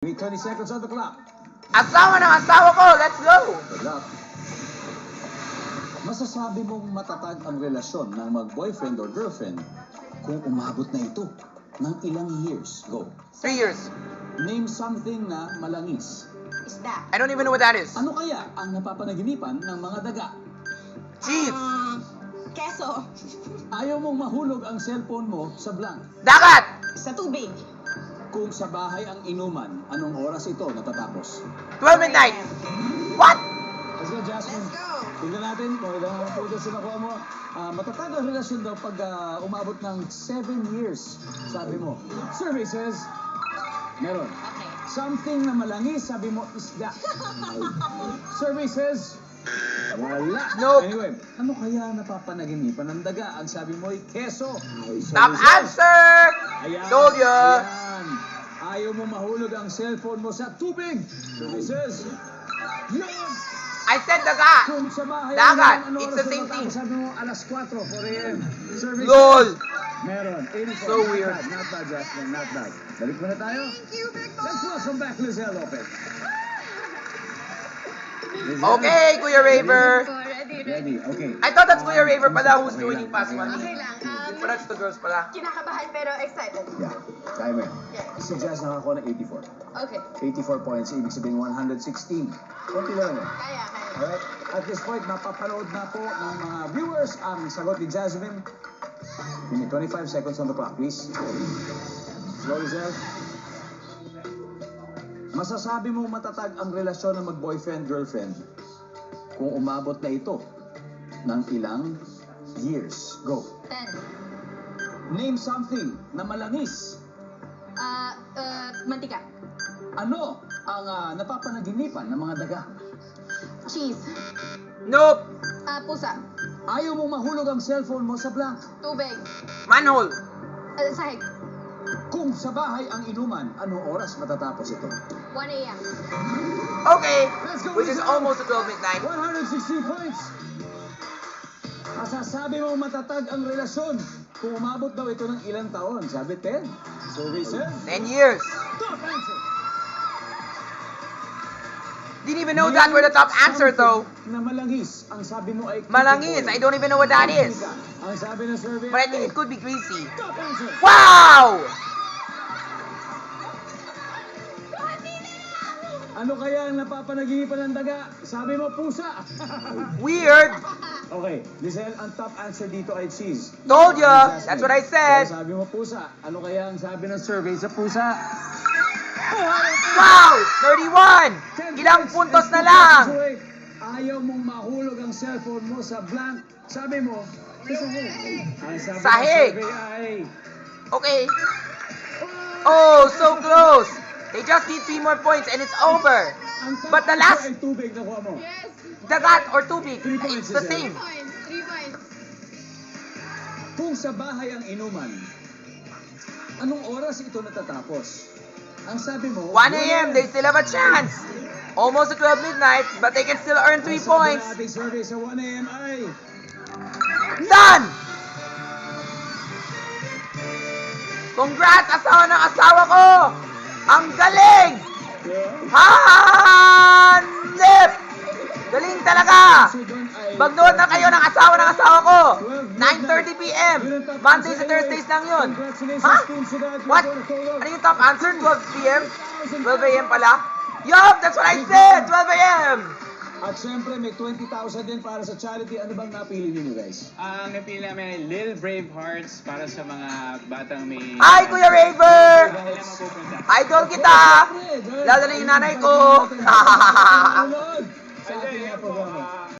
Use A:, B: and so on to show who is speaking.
A: May 20 seconds on the clock.
B: Asawa ng asawa ko, let's go!
A: Good luck. Masasabi mong matatag ang relasyon ng mag-boyfriend or girlfriend kung umabot na ito ng ilang years. Go.
B: 3 years.
A: Name something na malangis.
C: Isda.
B: I don't even know what that is.
A: Ano kaya ang napapanaginipan ng mga daga?
B: Cheese.
C: Keso.
A: Ayaw mong mahulog ang cellphone mo sa blank.
B: Dagat.
C: Sa tubig.
A: Kung sa bahay ang inuman, anong oras ito natatapos?
B: 12 midnight. What?
A: Let's go, Jasmine.
C: Let's go.
A: Tingnan natin kung ilang puntos na nakuha mo. Matatag ang relasyon daw pag umabot ng 7 years, sabi mo. Survey says, meron.
C: Okay.
A: Something na malangis, sabi mo, isda. Survey says, wala.
B: Nope.
A: Anyway, ano kaya napapanaginipan ng daga? Ang sabi mo ay keso.
B: Top answer!
A: Ayan,
B: Told ya.
A: ayan. Ayaw mo mahulog ang cellphone mo sa tubig. Survey says, yun!
B: I said dagat.
A: Kung sa bahay
B: Dagat.
A: ang
B: It's
A: oras
B: the
A: na
B: same
A: matapos,
B: thing.
A: Sabi mo, alas 4, 4 a.m. Survey
B: LOL.
A: says, meron. 84.
B: So weird.
A: Not bad, Jasmine. Not bad. Balik mo na tayo.
C: Thank you, Big
A: Let's welcome back Lizelle Lopez. Lizelle,
B: Okay, Kuya Raver.
A: ready. Okay.
B: I thought that's Kuya Raver pala who's joining Pass Money.
C: Okay lang.
B: But that's the girls pala.
C: Kinakabahan pero excited.
A: Yeah. Kaya mo yan.
C: Yeah.
A: Si Jazz nakakuha ng 84.
C: Okay.
A: 84 points, ibig sabihin 116. Kunti lang yan.
C: Kaya.
A: Alright. At this point, mapapanood na po ng mga viewers ang sagot ni Jasmine. Give me 25 seconds on the clock, please. Slow, Lizelle. Masasabi mo matatag ang relasyon ng mag-boyfriend-girlfriend kung umabot na ito ng ilang years. Go.
C: 10.
A: Name something na malangis.
C: Mantika.
A: Ano ang napapanaginipan ng mga daga?
C: Cheese.
B: Nope.
C: Pusa.
A: Ayaw mong mahulog ang cellphone mo sa blank.
C: Tubig.
B: Manhole.
C: Sahig.
A: Kung sa bahay ang inuman, anong oras matatapos ito?
C: 1 a.m.
B: Okay.
A: Let's go,
B: Which is
A: Lizelle.
B: almost at 12 midnight.
A: 116 points. Masasabi mo matatag ang relasyon kung umabot daw ito ng ilang taon. Sabi 10. Survey says,
B: 10 years.
A: top answer.
B: Didn't even know that were the top answer though.
A: Na malangis. Ang sabi mo ay
B: Malangis. I don't even know what that is.
A: Ang sabi ng survey
B: But I think
A: ay
B: it could be greasy.
A: top answer.
B: Wow!
A: Ano kaya ang napapanaginipan ng daga? Sabi mo pusa.
B: Weird.
A: Okay, Lizelle, ang top answer dito ay cheese.
B: Told ya.
A: Jasmine.
B: That's what I
A: Pero
B: said.
A: sabi mo pusa. Ano kaya ang sabi ng survey sa pusa?
B: Wow! 31! Ilang puntos na lang?
A: Ayaw mong mahulog ang cellphone mo sa blank. Sabi mo, sahig. Ang sabi
B: Sahig.
A: ng survey ay...
B: Okay. Oh, so close. They just need 3 more points and it's over.
A: Ang top
B: But the
A: answer
B: last-
A: ay tubig na kuha mo.
C: Yes.
B: Dagat or tubig,
A: 3 points,
B: it's the
A: Lizelle.
B: same.
C: 3 points.
A: Kung sa bahay ang inuman, anong oras ito natatapos? Ang sabi mo,
B: 1 a.m. They still have a chance. Almost at 12 midnight, but they can still earn 3 points.
A: Ang sabi ng ating survey sa 1 a.m. ay...
B: Done! Congrats, asawa ng asawa ko! Ang galing! Hanip! Galing talaga!
A: So doon ay...
B: Magnood na kayo ng asawa ko! 9:30 p.m. Mondays and Thursdays lang yun. Ha? What? Ano yung top answer? 12 p.m.? 12 a.m. pala? Yup! That's what I said! 12 a.m.
A: At syempre, may 20,000 din para sa charity. Ano bang napili niyo guys?
D: Ang napili namin ay Little Brave Hearts para sa mga batang may...
B: Hi, Kuya Raver!
D: Saan sila mapupunta?
B: Idol kita! Lalo na yung nanay ko!